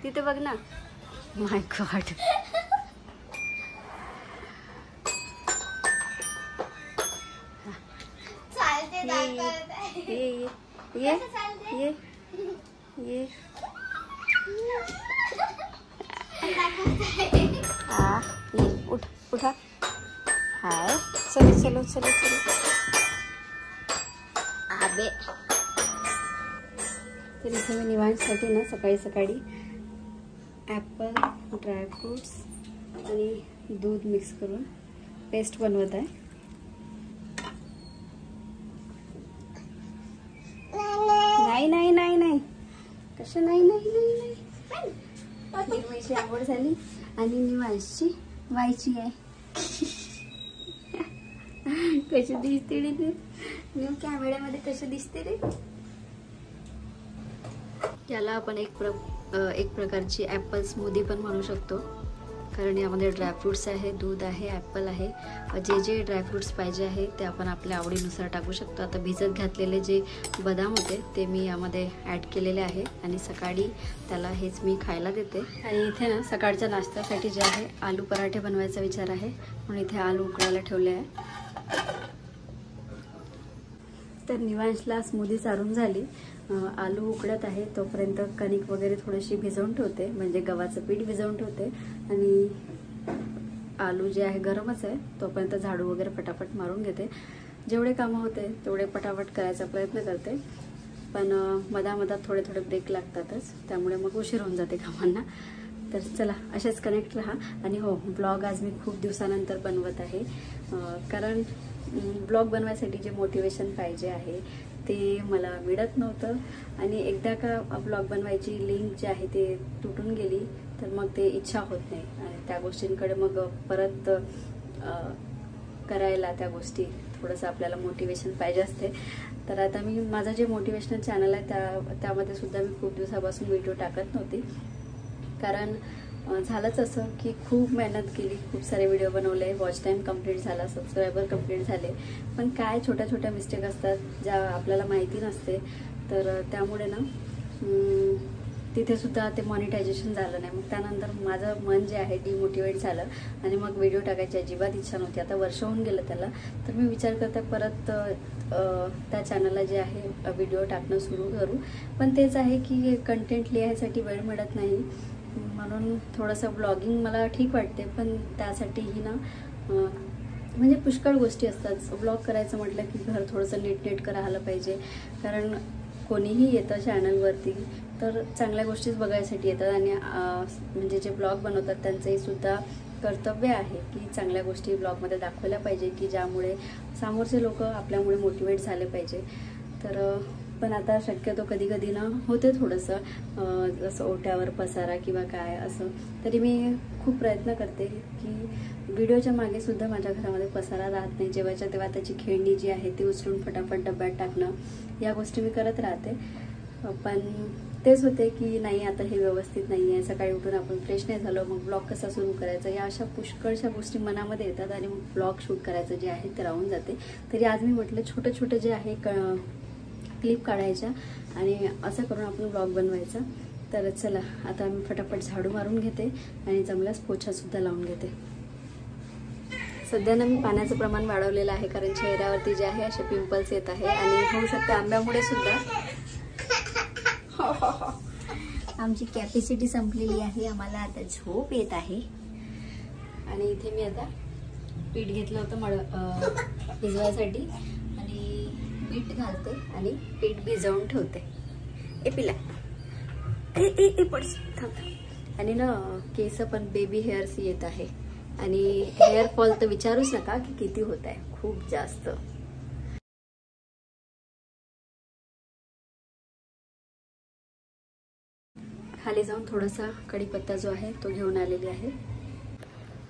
तिथे बघ ना. माय गॉड. ये उठ उठा. हाय चलो चलो चलो चलो. आबे तर इथे मी निवांतसाठी ना सकाळी सकाळी ॲपल, ड्रायफ्रूट्स आणि दूध मिक्स करून पेस्ट बनवत आहे. नाही नाही नाही नाही कसं नाही नाही नाही नाही. निर्मळची आवड झाली आणि निवांतची व्हायची आहे. कशी दिसते रे तू न्यू कॅमेऱ्यामध्ये, कशी दिसते रे. याला आपण एक प्रकारची ॲपल स्मूदी पण म्हणू शकतो, कारण यामध्ये ड्रायफ्रूट्स आहे, दूध आहे, ॲपल आहे. जे जे ड्रायफ्रूट्स पाहिजे आहे ते आपण आपल्या आवडीनुसार टाकू शकतो. आता भिजत घातलेले जे बदाम होते ते मी यामध्ये ॲड केलेले आहे आणि सकाळी त्याला हेच मी खायला देते. आणि इथे ना सकाळच्या नाश्त्यासाठी जे आहे आलू पराठे बनवायचा विचार आहे, म्हणून इथे आलू उकळायला ठेवले आहे. तर निवांशला स्मूदी चारून झाली. आलू उकडत आहे तोपर्यंत कणिक वगैरे थोडीशी भिजवून ठेवते, म्हणजे गव्हाचं पीठ भिजवून ठेवते. आणि आलू जे आहे गरमच आहे तोपर्यंत झाडू वगैरे पटापट मारून घेते. जेवढे कामं होते तेवढे पटापट करायचा प्रयत्न करते, पण मधामधात थोडे थोडे ब्रेक लागतातच, त्यामुळे मग उशीर होऊन जाते कामांना. तर चला असेच कनेक्ट राहा. आणि हो, ब्लॉग आज मी खूप दिवसानंतर बनवत आहे, कारण ब्लॉग बनवायसाठी जे मोटिवेशन पाहिजे आहे ते मला मिळत नव्हतं. आणि एकदा का ब्लॉग बनवायची लिंक जी आहे ते तुटून गेली तर मग ते इच्छा होत नाही आणि त्या गोष्टींकडे मग परत करायला त्या गोष्टी थोडंसं आपल्याला मोटिवेशन पाहिजे असते. तर आता मी माझं जे मोटिवेशनल चॅनल आहे त्यामध्ये सुद्धा मी खूप दिवसापासून व्हिडिओ टाकत नव्हती, कारण झालंच असं की खूप मेहनत केली, खूप सारे व्हिडिओ बनवले, वॉच टाईम कंप्लीट झाला, सबस्क्रायबर कंप्लीट झाले, पण काय छोट्या छोट्या मिस्टेक असतात ज्या आपल्याला माहिती नसते. तर त्यामुळे ना तिथे सुद्धा ते मॉनिटायझेशन झालं नाही. मग त्यानंतर माझं मन जे आहे डिमोटिवेट झालं आणि मग व्हिडिओ टाकायची अजिबात इच्छा नव्हती. आता वर्ष होऊन गेलं त्याला, तर मी विचार करते परत त्या चॅनलला जे आहे व्हिडिओ टाकणं सुरू करू. पण तेच आहे की कंटेंट लिहायसाठी वेळ मिळत नाही, म्हणून थोडंसं ब्लॉगिंग मला ठीक वाटते, पण त्यासाठीही ना म्हणजे पुष्कळ गोष्टी असतात. ब्लॉग करायचं म्हटलं की घर थोडंसं नीटनेटकं राहिलं पाहिजे, कारण कोणीही येतं चॅनलवरती तर चांगल्या गोष्टीच बघायसाठी येतात. आणि म्हणजे जे ब्लॉग बनवतात त्यांचंही सुद्धा कर्तव्य आहे की चांगल्या गोष्टी ब्लॉगमध्ये दाखवल्या पाहिजे, की ज्यामुळे समोरचे लोक आपल्यामुळे मोटिवेट झाले पाहिजे. तर पण आता शक्यतो कधी कधी ना होते थोडंसं जसं ओट्यावर पसारा किंवा काय असं, तरी मी खूप प्रयत्न करते की व्हिडिओच्या मागे सुद्धा माझ्या घरामध्ये पसारा राहत नाही. जेव्हाच्या तेव्हा त्याची खेळणी जी आहे ती उचलून फटाफट डब्यात टाकणं, या गोष्टी मी करत राहते. पण तेच होते की नाही आता हे व्यवस्थित नाही आहे, सकाळी उठून आपण फ्रेश नाही झालो, मग ब्लॉग कसा सुरू करायचा, या अशा पुष्कळशा गोष्टी मनामध्ये येतात आणि मग ब्लॉग शूट करायचं जे आहे ते राहून जाते. तरी आज मी म्हटलं छोटं छोटं जे आहे क्लिप काढायच्या आणि असं करून आपण ब्लॉग बनवायचा. तर चला आता मी फटाफट झाडू मारून घेते आणि जमल्यास पोछा सुद्धा लावून घेते. सध्या ना मी पाण्याचं प्रमाण वाढवलेलं आहे, कारण चेहऱ्यावरती जे आहे असे पिंपल्स येत आहे आणि होऊ शकते आंब्यामुळे सुद्धा. आमची कॅपॅसिटी संपलेली आहे, आम्हाला आता झोप येत आहे. आणि इथे मी आता पीठ घेतलं होतं भिजवायसाठी आणि मीठ घालते आणि पीठ भिजवून ठेवते. ए पिला ए पडस थांब. आणि ना केस पण बेबी हेअर्स येत आहे आणि हेअर फॉल तर विचारूच नका की किती होत आहे, खूप जास्त. खाली जाऊन थोडासा कढीपत्ता जो आहे तो घेऊन आलेली आहे.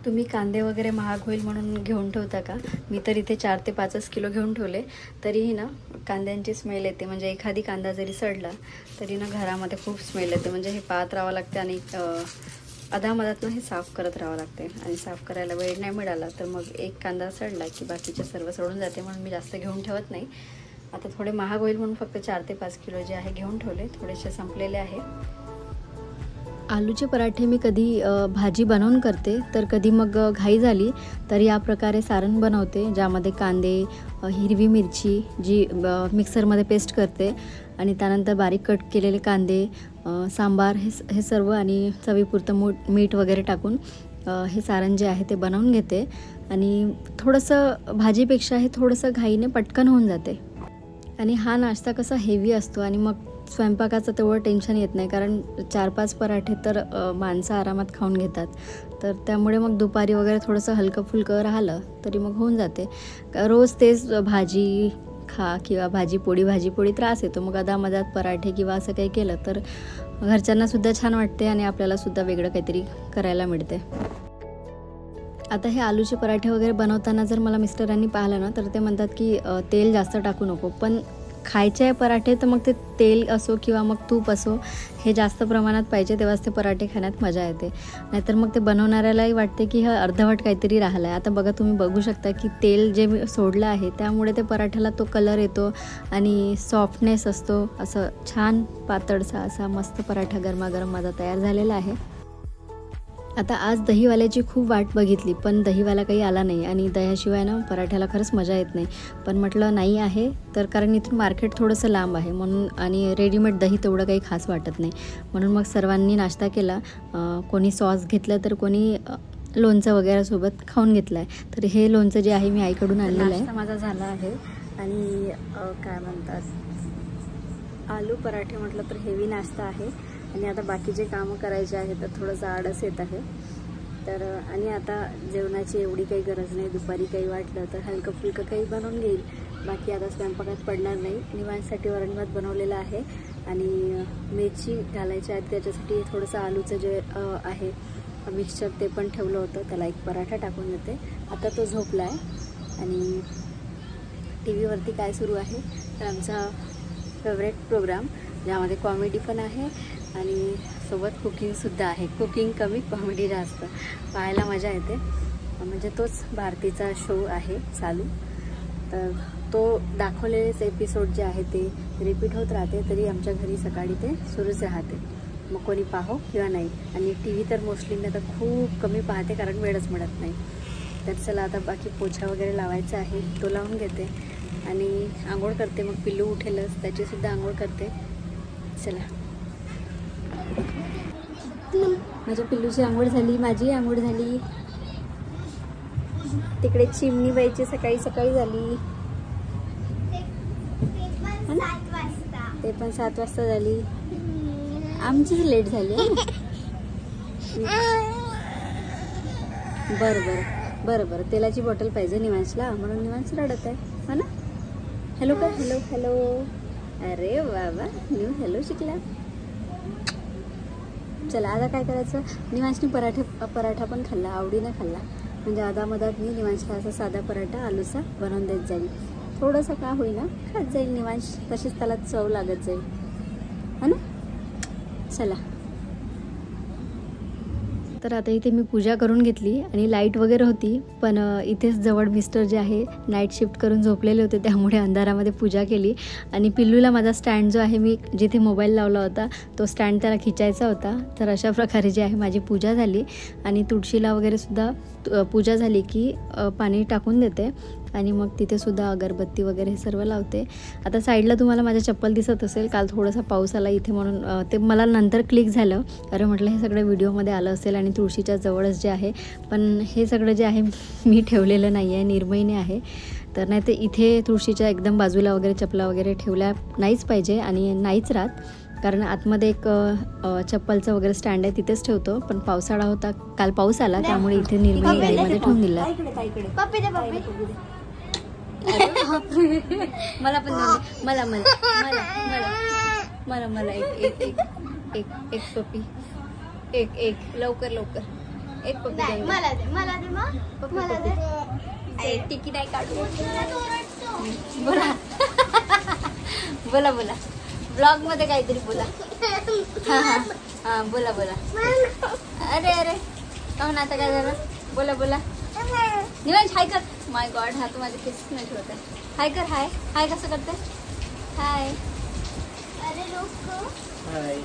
तुम्ही कांदे वगैरे महाग होईल म्हणून घेऊन ठेवता का? मी तर इथे 4 ते 5 किलो घेऊन ठेवले, तरीही ना कांद्यांची स्मेल येते. म्हणजे एखादी कांदा जरी सडला तरी ना घरामध्ये खूप स्मेल येते. म्हणजे हे पाहत राहावं लागते आणि अधामधात हे साफ करत राहावं लागते. आणि साफ करायला वेळ नाही मिळाला तर मग एक कांदा सडला की बाकीचे सर्व सडून जाते. म्हणून मी जास्त घेऊन ठेवत नाही. आता थोडे महाग होईल म्हणून फक्त 4 ते 5 किलो जे आहे घेऊन ठेवले. थोडेसे संपलेले आहे. आलूचे पराठे मी कधी भाजी बनवून करते, तर कधी मग घाई झाली तर या प्रकारे सारण बनवते, ज्यामध्ये कांदे, हिरवी मिरची जी मिक्सरमध्ये पेस्ट करते आणि त्यानंतर बारीक कट केलेले कांदे, सांबार हे सर्व आणि चवीपुरतं मीठ वगैरे टाकून हे सारण जे आहे ते बनवून घेते. आणि थोडंसं भाजीपेक्षा हे थोडंसं घाईने पटकन होऊन जाते. आणि हा नाश्ता कसा हेवी असतो आणि मग स्वयंपाकाचं तेवढं टेन्शन येत नाही, कारण 4-5 पराठे तर माणसं आरामात खाऊन घेतात. तर त्यामुळे मग दुपारी वगैरे थोडंसं हलकं फुलकं राहिलं तरी मग होऊन जाते. रोज तेच भाजी खा किंवा भाजी पोळी त्रास येतो. मग अदामधात पराठे किंवा असं काही केलं तर घरच्यांनासुद्धा छान वाटते आणि आपल्यालासुद्धा वेगळं काहीतरी करायला मिळते. आता हे आलूचे पराठे वगैरे बनवताना जर मला मिस्टरांनी पाहिलं ना तर ते म्हणतात की तेल जास्त टाकू नको, पण खायचे आहे पराठे तर मग ते तेल असो किंवा मग तूप असो हे जास्त प्रमाणात पाहिजे, तेव्हाच ते पराठे खाण्यात मजा येते. नाहीतर मग ते बनवणाऱ्यालाही वाटते की हा अर्धवट काहीतरी राहिलं आहे. आता बघा, तुम्ही बघू शकता की तेल जे मी सोडलं आहे त्यामुळे ते पराठ्याला तो कलर येतो आणि सॉफ्टनेस असतो. असं छान पातळसा असा मस्त पराठा गरमागरम माझा तयार झालेला आहे. आता आज दहीवाल्याची खूप वाट बघितली, पण दहीवाला काही आला नाही आणि दह्याशिवाय ना पराठ्याला खरंच मजा येत नाही. पण म्हटलं नाही आहे तर, कारण इथून मार्केट थोडंसं लांब आहे म्हणून, आणि रेडीमेड दही तेवढं काही खास वाटत नाही. म्हणून मग सर्वांनी नाश्ता केला. कोणी सॉस घेतलं तर कोणी लोणचं वगैरे सोबत खाऊन घेतलं आहे. तर हे लोणचं जे आहे मी आईकडून आणलेलं आहे. माझा झाला आहे आणि काय म्हणतात, आलू पराठे म्हटलं तर हेवी नाश्ता आहे. आणि आता बाकीचे कामं करायचे आहे तर थोडंसं आळस येत आहे. तर आणि आता जेवणाची एवढी काही गरज नाही. दुपारी काही वाटलं तर हलकं फुलकं काही बनवून घेईल. बाकी आता स्वयंपाकात पडणार नाही. निवांसाठी वरण भात बनवलेला आहे आणि मिरची घालायची आहे, त्याच्यासाठी थोडंसं आलूचं जे आहे मिक्सचर ते पण ठेवलं होतं. त्याला एक पराठा टाकून देते. आता तो झोपला आहे. आणि टी व्हीवरती काय सुरू आहे तर आमचा फेवरेट प्रोग्राम, ज्यामध्ये कॉमेडी पण आहे आणि सोबत कुकिंगसुद्धा आहे. कुकिंग कमी, कॉमेडी जास्त, पाहायला मजा येते. म्हणजे तोच भारतीचा शो आहे चालू. तर तो दाखवलेलेच एपिसोड जे आहे ते रिपीट होत राहते, तरी आमच्या घरी सकाळी ते सुरूच राहते. मग कोणी पाहो किंवा नाही. आणि टी व्ही तर मोस्टली मी आता खूप कमी पाहते, कारण वेळच मिळत नाही. तर चला आता बाकी पोछा वगैरे लावायचा आहे, तो लावून घेते आणि आंघोळ करते. मग पिल्लू उठेलच, त्याचीसुद्धा आंघोळ करते. चला, माझ्या पिल्लूची आंघोळ झाली, माझी आंघोळ झाली. तिकडे चिमणी बाईची सकाळी सकाळी झाली, ते पण 7 वाजता झाली. आमचीच लेट झाली. बरं तेलाची बॉटल पाहिजे निवांशला, म्हणून निवांश रडत आहे. हा ना? हॅलो कर, हॅलो. अरे बाबा, न्यू हॅलो शिकला. चला आता काय करायचं, निवांशने पराठा पण खाल्ला, आवडीनं खाल्ला. म्हणजे अदामधात मी निवांशला असा साधा पराठा आलूचा बनवून देत जाईल. थोडंसं का होईना खात जाईल निवांश, तशीच त्याला चव लागत जाईल. हा ना? चला. तर आता इथे मी पूजा करून घेतली आणि लाईट वगैरे होती, पण इथेच जवळ मिस्टर जे आहे नाईट शिफ्ट करून झोपलेले होते, त्यामुळे अंधारामध्ये पूजा केली. आणि पिल्लूला माझा स्टँड जो आहे, मी जिथे मोबाईल लावला होता तो स्टँड त्याला खिचायचा होता. तर अशा प्रकारे जे आहे माझी पूजा झाली. आणि तुळशीला वगैरेसुद्धा पूजा झाली की पाणी टाकून देते आणि मग तिथेसुद्धा अगरबत्ती वगैरे हे सर्व लावते. आता साईडला तुम्हाला माझ्या चप्पल दिसत असेल, काल थोडासा पाऊस आला इथे म्हणून ते मला नंतर क्लिक झालं. अरे म्हटलं हे सगळं व्हिडिओमध्ये आलं असेल आणि तुळशीच्या जवळच जे आहे, पण हे सगळं जे आहे मी ठेवलेलं नाही आहे, निर्मयने आहे. तर नाही ते इथे तुळशीच्या एकदम बाजूला वगैरे चपला वगैरे ठेवल्या नाहीच पाहिजे आणि नाहीच राहत, कारण आतमध्ये एक चप्पलचं वगैरे स्टँड आहे, तिथेच ठेवतो. पण पावसाळा होता, काल पाऊस आला, त्यामुळे इथे निर्मय गाडीमध्ये ठेवून दिला. मला पण मला मला मला मला मला एक एक एक एक पप्पी, एक लवकर. एक पप्पी दे. मला दे मला दे. टिकी नाही काढू. बोला बोला बोला, ब्लॉग मध्ये काहीतरी बोला. हा हा हा बोला बोला. अरे अरे काहून आता काय झालं? बोला बोला. निवांश हाय कर. माय गॉड, हा तर माझे केस नाही ठेवत आहे. हाय कर. हाय हाय कसं करते? हाय. अरे हाय.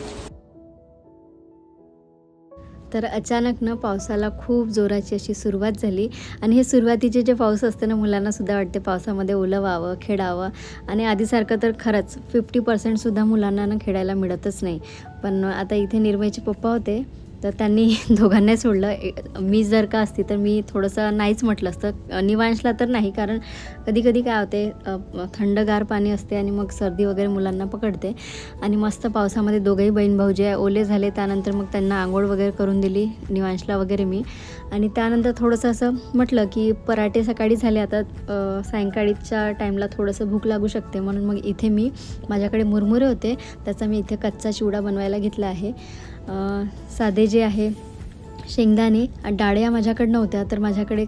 तर अचानक ना पावसाला खूप जोराची अशी सुरुवात झाली आणि हे सुरुवातीचे जे पाऊस असते ना, मुलांना सुद्धा वाटते पावसामध्ये ओलं व्हावं, खेळावं. आणि आधीसारखं तर खरंच 50% मुलांना ना खेळायला मिळतच नाही. पण आता इथे निर्मयचे पप्पा होते तर त्यांनी दोघांनाही सोडलं. मी जर का असती तर मी थोडंसं नाहीच म्हटलं असतं. निवांशला तर नाही, कारण कधी कधी काय होते थंडगार पाणी असते आणि मग सर्दी वगैरे मुलांना पकडते. आणि मस्त पावसामध्ये दोघंही बहीण भाऊ जे ओले झाले, त्यानंतर मग त्यांना आंघोळ वगैरे करून दिली निवांशला वगैरे मी. आणि त्यानंतर थोडंसं असं म्हटलं की पराठे सकाळी झाले, आता सायंकाळीच्या टाईमला थोडंसं भूक लागू शकते, म्हणून मग इथे मी माझ्याकडे मुरमुरे होते त्याचा मी इथे कच्चा चिवडा बनवायला घेतला आहे. साधे जे आहे शेंगदाणे, डाळ्या माझ्याकडं होत्या तर माझ्याकडे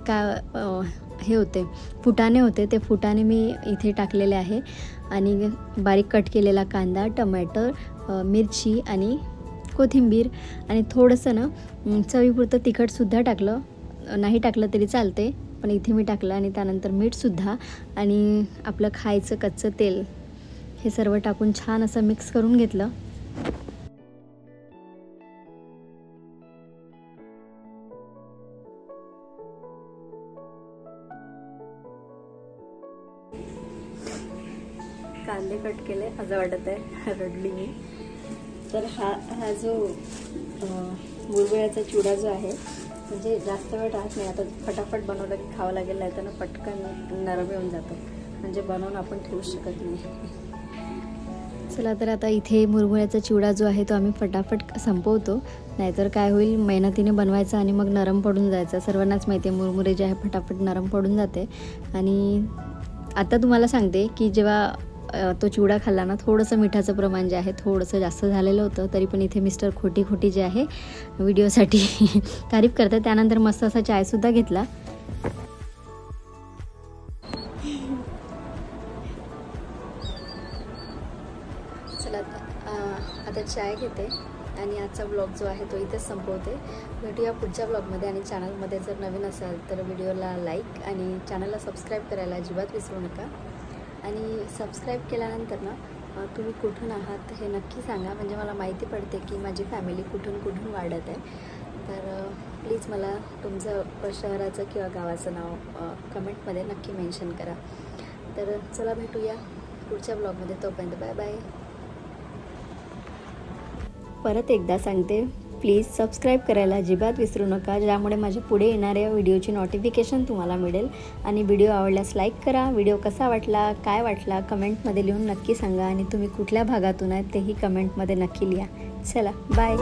हे होते फुटाणे होते, ते फुटाणे मी इथे टाकलेले आहे. आणि बारीक कट केलेला कांदा, टमॅटो, मिरची आणि कोथिंबीर आणि थोडंसं ना चवीपुरतं तिखटसुद्धा टाकलं. नाही टाकलं तरी चालते, पण इथे मी टाकलं. आणि त्यानंतर मीठसुद्धा आणि आपलं खायचं कच्चं तेल हे सर्व टाकून छान असं मिक्स करून घेतलं. कांदे कट केले, असं वाटत आहे रडली मी. तर हा जो मुरमुऱ्याचा चिवडा जो आहे, म्हणजे जास्त वेळ राहत नाही. आता फटाफट बनवलं की खावं लागेल, नाही तर ना पटकन नरम येऊन जातं, म्हणजे बनवून आपण ठेवू शकत नाही. चला तर आता इथे मुरमुऱ्याचा चिवडा जो आहे तो आम्ही फटाफट संपवतो, नाहीतर काय होईल मेहनतीने बनवायचं आणि मग नरम पडून जायचं. सर्वांनाच माहिती आहे मुरमुरे जे आहे फटाफट नरम पडून जाते. आणि आता तुम्हाला सांगते की जेव्हा तो चिवडा खाल्ला ना, थोडंसं मिठाचं प्रमाण जे आहे थोडंसं जास्त झालेलं होतं. तरी पण इथे मिस्टर खोटी जे आहे व्हिडिओसाठी तारीफ करतात. त्यानंतर मस्त असा चायसुद्धा घेतला. चला आता चाय घेते आणि आजचा ब्लॉग जो आहे तो इथेच संपवते. भेटूया पुढच्या ब्लॉगमध्ये. आणि चॅनलमध्ये जर नवीन असाल तर व्हिडिओला लाईक आणि चॅनलला सबस्क्राईब करायला अजिबात विसरू नका. आणि सबस्क्राईब केल्यानंतर ना तुम्ही कुठून आहात हे नक्की सांगा, म्हणजे मला माहिती पडते की माझी फॅमिली कुठून कुठून वाढत आहे. तर प्लीज मला तुमचं शहराचं किंवा गावाचं नाव कमेंटमध्ये नक्की मेन्शन करा. तर चला भेटूया पुढच्या ब्लॉगमध्ये. तोपर्यंत बाय बाय. परत एकदा सांगते, प्लीज सबस्क्राईब करायला अजिबात विसरू नका, ज्यामुळे माझ्या पुढे येणाऱ्या व्हिडिओची नोटिफिकेशन तुम्हाला मिळेल. आणि व्हिडिओ आवडल्यास लाईक करा. व्हिडिओ कसा वाटला, काय वाटला कमेंटमध्ये लिहून नक्की सांगा. आणि तुम्ही कुठल्या भागातून आहेत तेही कमेंटमध्ये नक्की लिहा. चला बाय.